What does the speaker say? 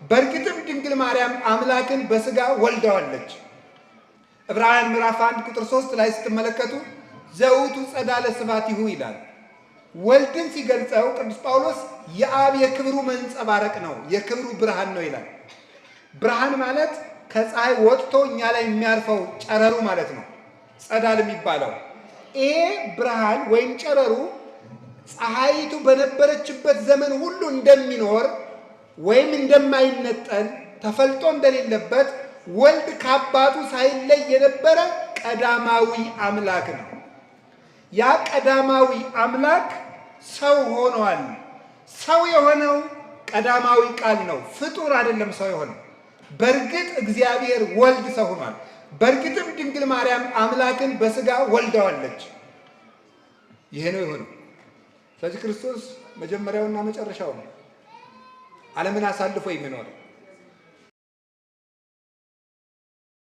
በእርግጥም ድንግል ማርያም አምላክን በስጋ ወልደዋለች። ዕብራውያን ምዕራፍ 1 ቁጥር 3 ላይ ስትመለከቱ ዘውቱ ጸዳለ ስብሐቲሁ ይላል። ወልድን ሲገልጸው ቅዱስ ጳውሎስ የአብ የክብሩ መንጸባረቅ ነው፣ የክብሩ ብርሃን ነው ይላል። ብርሃን ማለት ከፀሐይ ወጥቶ እኛ ላይ የሚያርፈው ጨረሩ ማለት ነው፣ ጸዳል የሚባለው ይሄ ብርሃን ወይም ጨረሩ ፀሐይቱ በነበረችበት ዘመን ሁሉ እንደሚኖር ወይም እንደማይነጠል ተፈልጦ እንደሌለበት ወልድ ከአባቱ ሳይለይ የነበረ ቀዳማዊ አምላክ ነው። ያ ቀዳማዊ አምላክ ሰው ሆኗል። ሰው የሆነው ቀዳማዊ ቃል ነው፣ ፍጡር አይደለም ሰው የሆነው። በእርግጥ እግዚአብሔር ወልድ ሰው ሆኗል። በእርግጥም ድንግል ማርያም አምላክን በስጋ ወልደዋለች። ይሄ ነው የሆነው። ስለዚህ ክርስቶስ መጀመሪያውና መጨረሻው ነው፣ ዓለምን አሳልፎ የሚኖር